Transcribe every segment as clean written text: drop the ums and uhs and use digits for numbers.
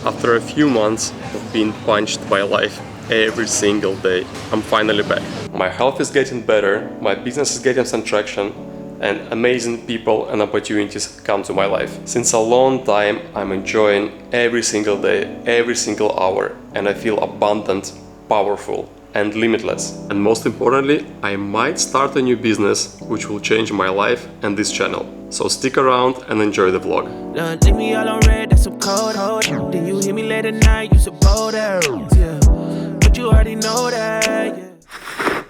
After a few months of being punched by life every single day, I'm finally back. My health is getting better, my business is getting some traction, and amazing people and opportunities come to my life. Since a long time, I'm enjoying every single day, every single hour, and I feel abundant, powerful, and limitless. And most importantly, I might start a new business which will change my life and this channel. So stick around and enjoy the vlog. Leave me all on red, that's some cold. Then you hit me late at night, you suppose that, yeah. But you already know that, yeah.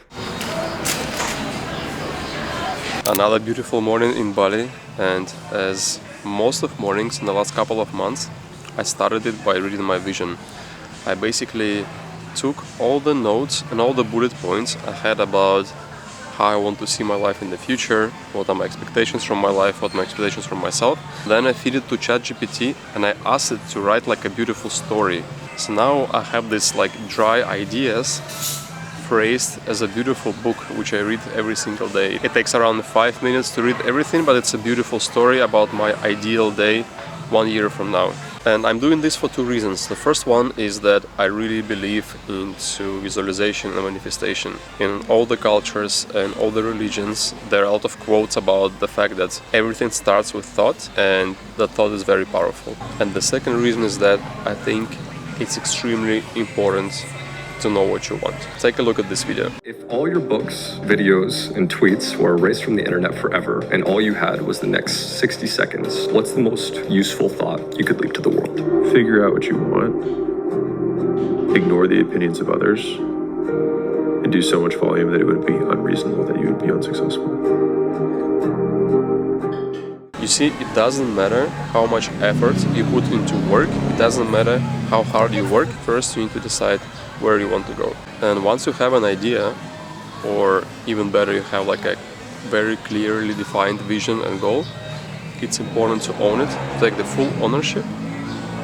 Another beautiful morning in Bali, and as most of mornings in the last couple of months, I started it by reading my vision. I basically took all the notes and all the bullet points I had about how I want to see my life in the future, what are my expectations from my life, what are my expectations from myself. Then I feed it to ChatGPT and I asked it to write like a beautiful story. So now I have this like dry ideas phrased as a beautiful book which I read every single day. It takes around 5 minutes to read everything, but it's a beautiful story about my ideal day 1 year from now. And I'm doing this for two reasons. The first one is that I really believe into visualization and manifestation. In all the cultures and all the religions, there are a lot of quotes about the fact that everything starts with thought, and that thought is very powerful. And the second reason is that I think it's extremely important to know what you want. Take a look at this video. If all your books, videos, and tweets were erased from the internet forever, and all you had was the next 60 seconds, what's the most useful thought you could leave to the world? Figure out what you want, ignore the opinions of others, and do so much volume that it would be unreasonable that you would be unsuccessful. You see, it doesn't matter how much effort you put into work, it doesn't matter how hard you work. First, you need to decide where you want to go. And once you have an idea, or even better, you have like a very clearly defined vision and goal, it's important to own it, take the full ownership.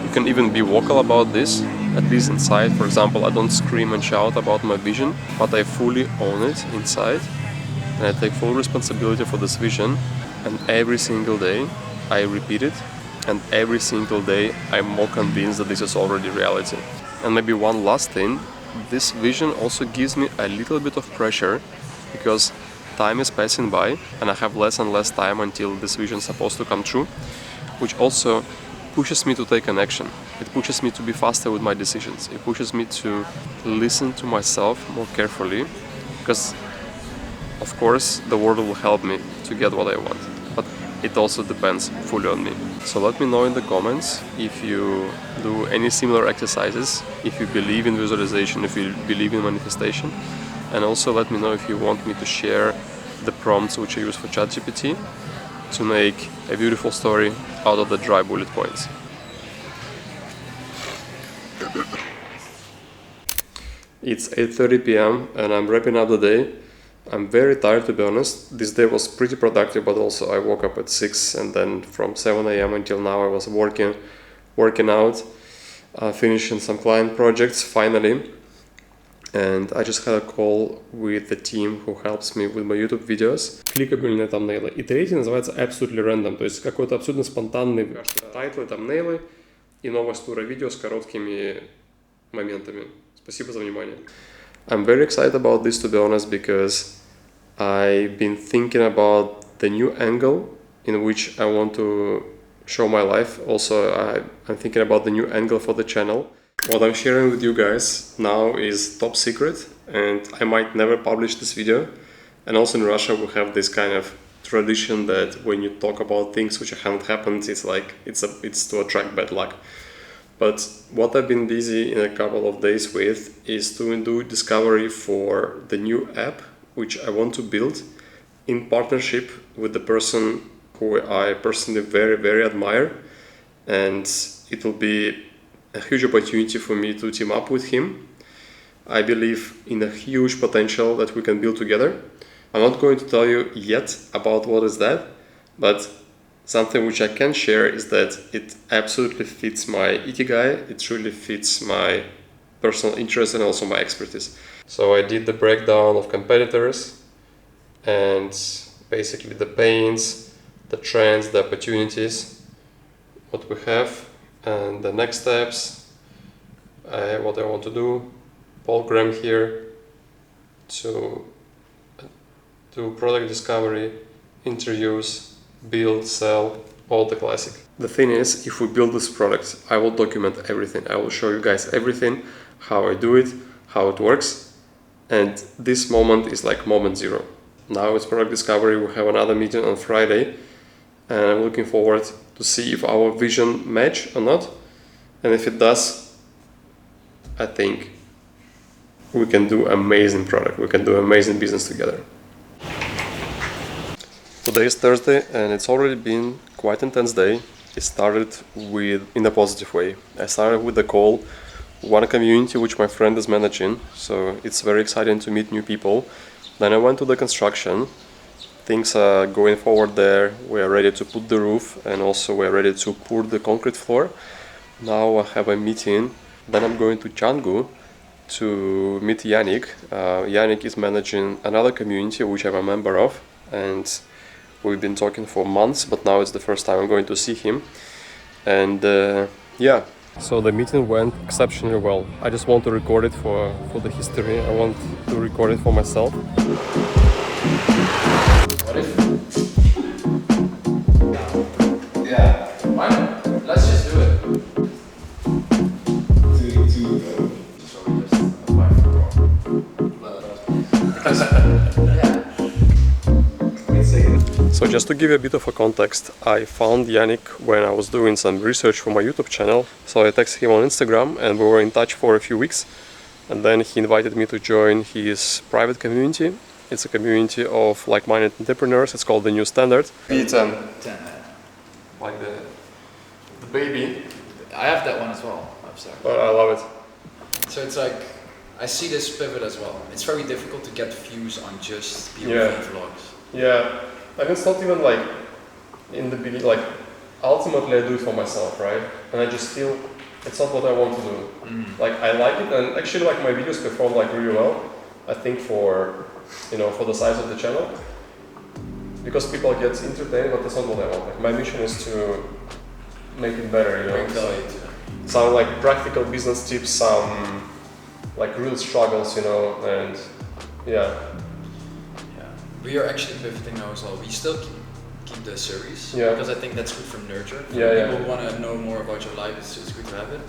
You can even be vocal about this, at least inside. For example, I don't scream and shout about my vision, but I fully own it inside, and I take full responsibility for this vision. And every single day I repeat it, and every single day I'm more convinced that this is already reality. And maybe one last thing, this vision also gives me a little bit of pressure, because time is passing by and I have less and less time until this vision is supposed to come true, which also pushes me to take an action. It pushes me to be faster with my decisions. It pushes me to listen to myself more carefully, because of course the world will help me to get what I want, but it also depends fully on me. So let me know in the comments if you do any similar exercises, if you believe in visualization, if you believe in manifestation, and also let me know if you want me to share the prompts which I use for ChatGPT to make a beautiful story out of the dry bullet points. It's 8:30 p.m. and I'm wrapping up the day. I'm very tired, to be honest. This day was pretty productive, but also I woke up at 6 and then from 7 a.m. until now I was working out, finishing some client projects finally. And I just had a call with the team who helps me with my YouTube videos. Кликабельные тамнейлы. И третий называется Absolutely Random, то есть какой-то абсолютно спонтанный тайтлы, тамнейлы и новость тура видео с короткими моментами. Спасибо за внимание. I'm very excited about this, to be honest, because I've been thinking about the new angle in which I want to show my life. Also, I'm thinking about the new angle for the channel. What I'm sharing with you guys now is top secret, and I might never publish this video. And also in Russia we have this kind of tradition that when you talk about things which haven't happened, it's like it's to attract bad luck. But what I've been busy in a couple of days with is to do discovery for the new app which I want to build in partnership with the person who I personally very, very admire, and it will be a huge opportunity for me to team up with him. I believe in a huge potential that we can build together. I'm not going to tell you yet about what is that, but something which I can share is that it absolutely fits my ikigai, it really fits my personal interest and also my expertise. So I did the breakdown of competitors and basically the pains, the trends, the opportunities, what we have, and the next steps, what I want to do. Paul Graham here to do product discovery, interviews, build, sell, all the classic. The thing is, if we build this product, I will document everything. I will show you guys everything, how I do it, how it works. And this moment is like moment zero. Now it's product discovery. We have another meeting on Friday, and I'm looking forward to see if our vision match or not. And if it does, I think we can do amazing product. We can do amazing business together. Today is Thursday, and it's already been quite an intense day. It started in a positive way. I started with the call, one community which my friend is managing, so it's very exciting to meet new people. Then I went to the construction. Things are going forward there. We are ready to put the roof, and also we are ready to pour the concrete floor. Now I have a meeting. Then I'm going to Canggu to meet Yannick. Yannick is managing another community which I'm a member of, and we've been talking for months, but now it's the first time I'm going to see him. And yeah, so the meeting went exceptionally well. I just want to record it for the history. I want to record it for myself. What if? Yeah. Why not? Let's just do it. So just to give you a bit of a context, I found Yannick when I was doing some research for my YouTube channel. So I texted him on Instagram and we were in touch for a few weeks. And then he invited me to join his private community. It's a community of like-minded entrepreneurs. It's called The New Standard. B10. Like the baby. I have that one as well. I'm sorry. But I love it. So it's like, I see this pivot as well. It's very difficult to get views on just POV Yeah. vlogs. Yeah, and it's not even like in the beginning, like ultimately I do it for myself, right? And I just feel it's not what I want to do. Like I like it, and actually like my videos perform like really well. I think for the size of the channel, because people get entertained, but that's not what I want. Like my mission is to make it better, Bring value to it. Some like practical business tips, some like real struggles, and yeah. We are actually pivoting now as well. We still keep the series because I think that's good for nurture. For people who want to know more about your life, it's good to have it.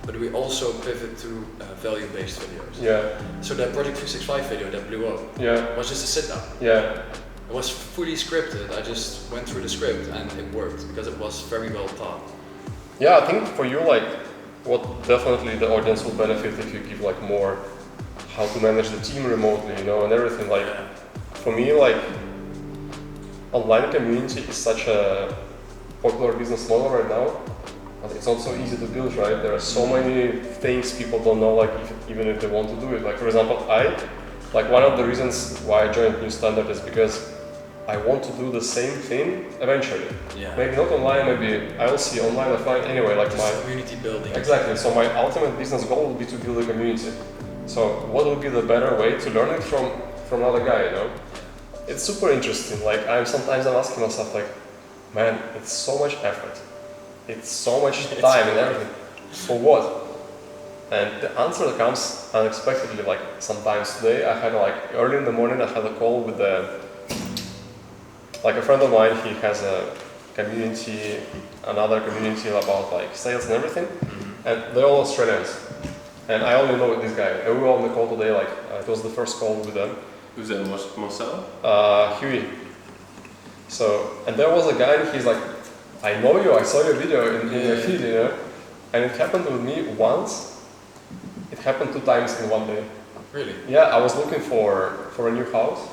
But we also pivot to value-based videos. Yeah. So that Project 365 video that blew up was just a sit-down. Yeah. It was fully scripted. I just went through the script and it worked because it was very well thought. Yeah, I think for you, like, what definitely the audience will benefit if you give like more how to manage the team remotely, and everything. Like, for me, like, online community is such a popular business model right now, but it's not so easy to build, right? There are so many things people don't know, like, even if they want to do it. Like, for example, one of the reasons why I joined New Standard is because I want to do the same thing eventually. Yeah. Maybe not online, maybe I will see online, offline, anyway, like Just community building. Exactly, so my ultimate business goal would be to build a community. So what would be the better way to learn it from another guy, It's super interesting. Like sometimes I'm asking myself, like, man, it's so much effort, it's so much time and everything, for what? And the answer comes unexpectedly. Like sometimes today, I had early in the morning, I had a call with a friend of mine. He has a community, another community about like sales and everything, and they're all Australians. And I only know this guy. And we were on the call today. It was the first call with them. Who's that, Marcel? Huey. So, and there was a guy, and he's like, I know you, I saw your video in your feed, And it happened with me once. It happened 2 times in one day. Really? Yeah, I was looking for a new house,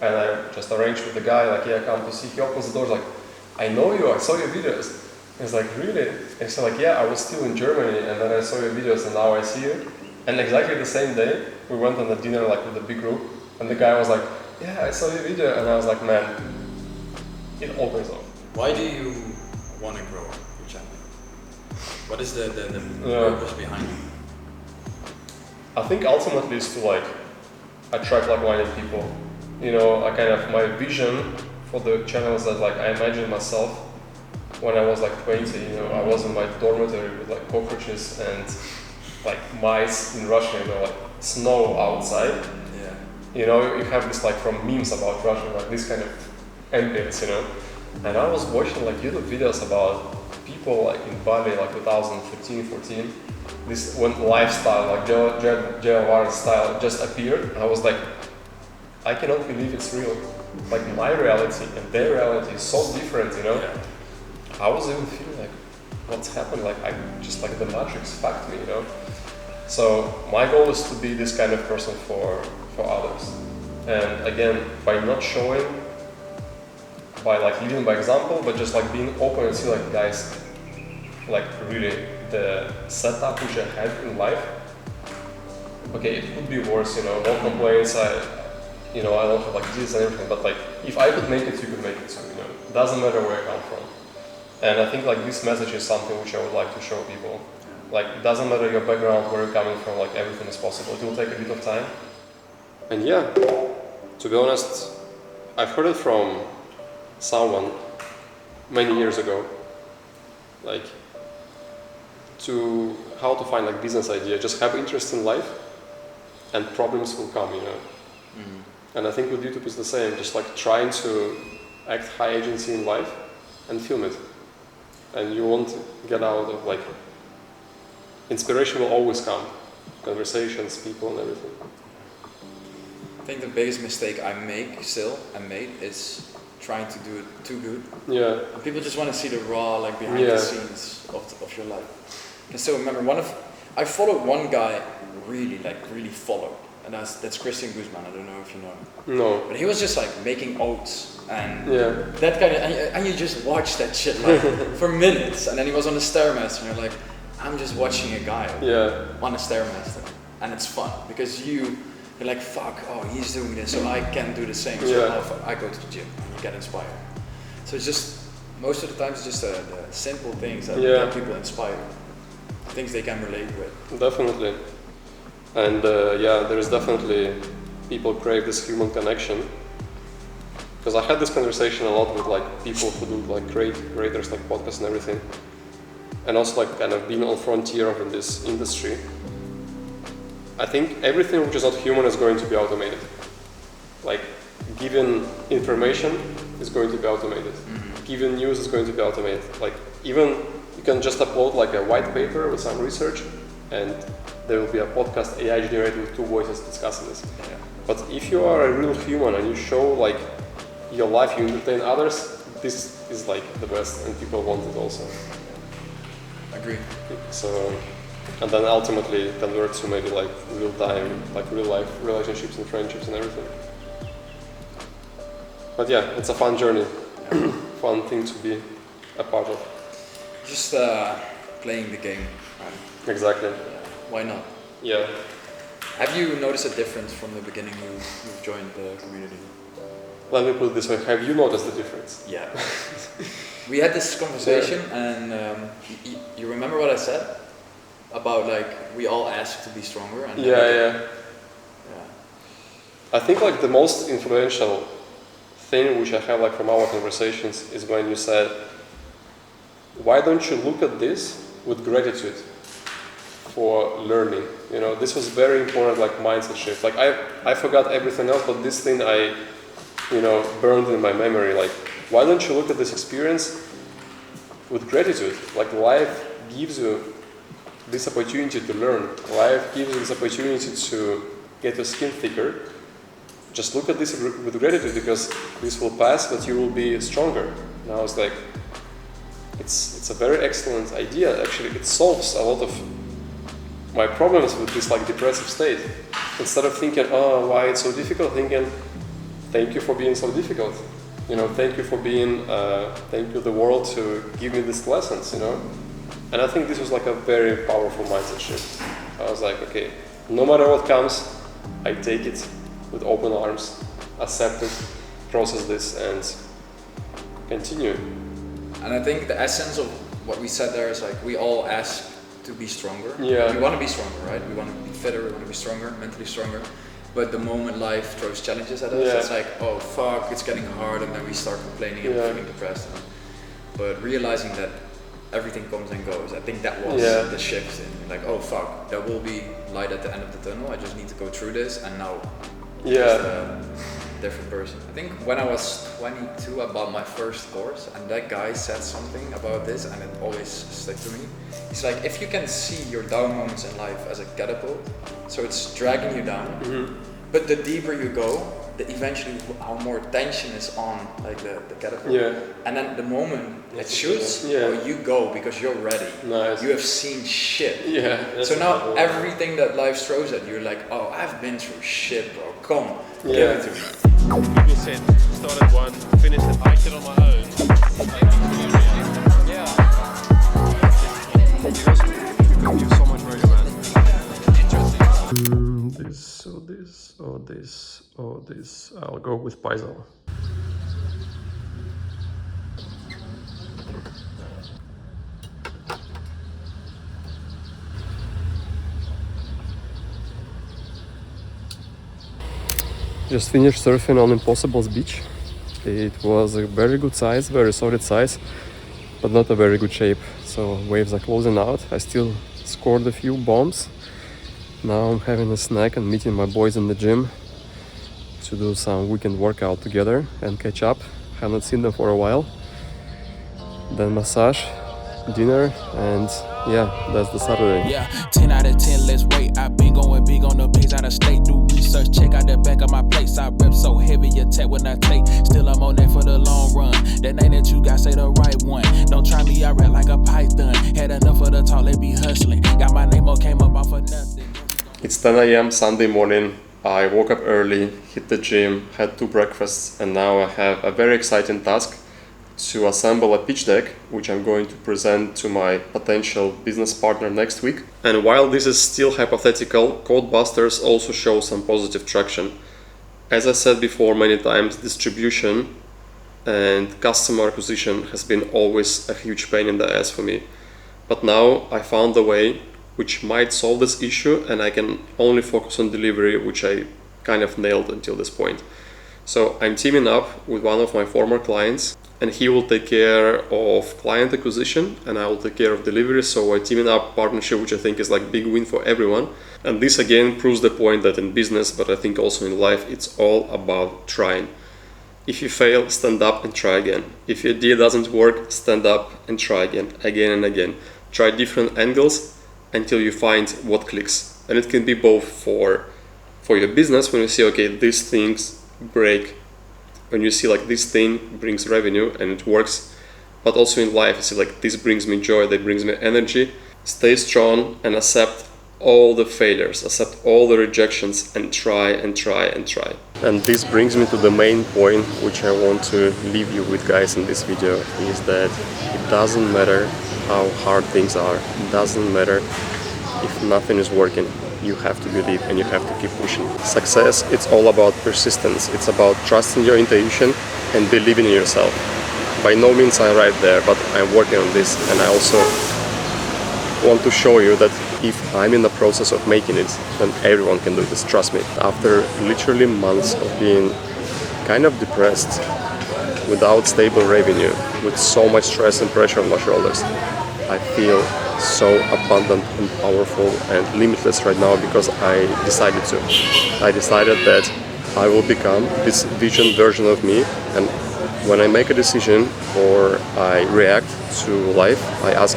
and I just arranged with the guy, like, yeah, come to see. He opens the doors, like, I know you, I saw your videos. He's like, really? And he's like, yeah, I was still in Germany, and then I saw your videos, and now I see you. And exactly the same day, we went on a dinner, like, with a big group. And the guy was like, yeah, I saw your video, and I was like, man, it all pays off. Why do you want to grow your channel? What is the purpose behind it? I think ultimately is to like attract like-minded people. My vision for the channel is that like I imagine myself when I was like 20. I was in my dormitory with like cockroaches and like mice in Russia, you know, like snow outside. Yeah. You know, you have this like from memes about Russia, like this kind of ambience, you know. And I was watching like YouTube videos about people like in Bali, like 2013, 14. This when lifestyle, like JLR style, just appeared. And I was like, I cannot believe it's real. Like my reality and their reality is so different, you know. Yeah. I was even feeling like, what's happened? Like I just like the Matrix fucked me, you know. So my goal is to be this kind of person for others. And again, by not showing, by like leading by example, but just like being open and see like guys, like really the setup which I had in life. Okay, it could be worse, you know. No complaints. I don't have like this and everything, but like if I could make it, you could make it too, you know. Doesn't matter where I come from. And I think like this message is something which I would like to show people. Like it doesn't matter your background, where you're coming from, like everything is possible. It will take a bit of time. And yeah, to be honest, I've heard it from someone many years ago. Like how to find like business idea, just have interest in life and problems will come, you know. And I think with YouTube is the same, just like trying to act high agency in life and film it. And you won't get out of like, inspiration will always come. Conversations, people and everything. I think the biggest mistake I made is trying to do it too good. Yeah. And people just want to see the raw, like behind the scenes of your life. I can still remember I followed one guy really followed. And that's Christian Guzman. I don't know if you know him. No. But he was just like making oats and that kind of, and you just watch that shit like for minutes. And then he was on the Stairmaster, and you're like, I'm just watching a guy on a Stairmaster, and it's fun because you're like, fuck, oh, he's doing this, so I can do the same. So I go to the gym and you get inspired. So it's just most of the time it's just the simple things that get people inspired, things they can relate with. Definitely. And there is definitely, people crave this human connection. Because I had this conversation a lot with like people who do like creators, like podcasts and everything. And also like kind of being on frontier of this industry. I think everything which is not human is going to be automated. Like given information is going to be automated. Given news is going to be automated. Like even you can just upload like a white paper with some research and there will be a podcast AI generated with two voices discussing this. Yeah. But if you are a real human and you show like your life, you entertain others, this is like the best and people want it also. Agree. So, and then ultimately convert to maybe like real time, like real life relationships and friendships and everything. But yeah, it's a fun journey, fun thing to be a part of. Just playing the game. Exactly. Why not? Yeah. Have you noticed a difference from the beginning you've joined the community? Let me put it this way, have you noticed the difference? Yeah. We had this conversation and you remember what I said? About like, we all ask to be stronger. And yeah. I think like the most influential thing which I have like from our conversations is when you said, why don't you look at this with gratitude for learning? You know, this was very important, like mindset shift. Like I forgot everything else, but this thing I, burned in my memory. Like, why don't you look at this experience with gratitude? Like life gives you this opportunity to learn. Life gives you this opportunity to get your skin thicker. Just look at this with gratitude because this will pass, but you will be stronger. Now it's like, it's a very excellent idea. Actually, it solves a lot of my problems with this like depressive state. Instead of thinking, oh, why it's so difficult, thinking, thank you for being so difficult. Thank you for being, thank you the world to give me these lessons, And I think this was like a very powerful mindset shift. I was like, okay, no matter what comes, I take it with open arms, accept it, process this, and continue. And I think the essence of what we said there is like, we all ask to be stronger. Yeah. We want to be stronger, right? We want to be fitter, we want to be stronger, mentally stronger. But the moment life throws challenges at us, it's like, oh fuck, it's getting hard, and then we start complaining and feeling depressed. But realizing that everything comes and goes. I think that was the shift in like, oh fuck, there will be light at the end of the tunnel. I just need to go through this, and now just a different person. I think when I was 22, I bought my first course, and that guy said something about this, and it always stuck to me. He's like, if you can see your down moments in life as a catapult, so it's dragging you down, but the deeper you go, the eventually how more tension is on like the catapult, and then the moment it shoots, you go because you're ready. You have seen shit. So now everything that life throws at you, you're like, oh, I've been through shit, bro. Come, give it to me. People said, started one, finished it, I did on my own. Thank you so much, man. This or this. I'll go with Paisal. Just finished surfing on Impossible's beach. It was a very good size, very solid size, but not a very good shape. So waves are closing out. I still scored a few bombs. Now I'm having a snack and meeting my boys in the gym to do some weekend workout together and catch up. Haven't seen them for a while. Then massage, dinner, and that's the Saturday. 10 out of 10, let's wait. I've been going big on the page out of state. Do research, check out the back of my place. I rep so heavy, attack when I take. Still I'm on that for the long run. That name that you got, say the right one. Don't try me, I rap like a python. Had enough of the talk, let be hustling. Got my name up, came up off of nothing. It's 10 a.m. Sunday morning. I woke up early, hit the gym, had 2 breakfasts, and now I have a very exciting task to assemble a pitch deck, which I'm going to present to my potential business partner next week. And while this is still hypothetical, Codebusters also show some positive traction. As I said before many times, distribution and customer acquisition has been always a huge pain in the ass for me. But now I found a way which might solve this issue, and I can only focus on delivery, which I kind of nailed until this point. So I'm teaming up with one of my former clients, and he will take care of client acquisition and I will take care of delivery. So we're teaming up partnership, which I think is like big win for everyone. And this again proves the point that in business, but I think also in life, it's all about trying. If you fail, stand up and try again. If your idea doesn't work, stand up and try again and again. Try different angles until you find what clicks. And it can be both for your business, when you see, okay, these things break, when you see like this thing brings revenue and it works, but also in life, you see like this brings me joy, that brings me energy. Stay strong and accept all the failures, accept all the rejections, and try and try and try. And this brings me to the main point which I want to leave you with, guys, in this video, is that it doesn't matter how hard things are, it doesn't matter if nothing is working. You have to believe and you have to keep pushing. Success, it's all about persistence. It's about trusting your intuition and believing in yourself. By no means I'm right there, but I'm working on this, and I also want to show you that if I'm in the process of making it, then everyone can do this, trust me. After literally months of being kind of depressed, without stable revenue, with so much stress and pressure on my shoulders, I feel so abundant and powerful and limitless right now because I decided to. I decided that I will become this vision version of me, and when I make a decision or I react to life, I ask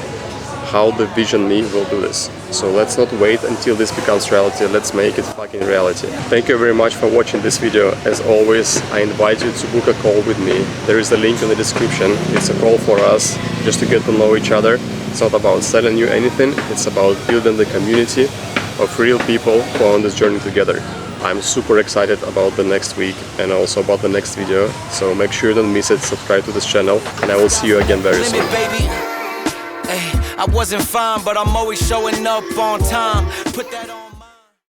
how the vision me will do this. So let's not wait until this becomes reality, let's make it fucking reality. Thank you very much for watching this video. As always, I invite you to book a call with me. There is a link in the description. It's a call for us just to get to know each other. It's not about selling you anything, it's about building the community of real people who are on this journey together. I'm super excited about the next week and also about the next video, so make sure you don't miss it, subscribe to this channel, and I will see you again very soon. I wasn't fine, but I'm always showing up on time. Put that on.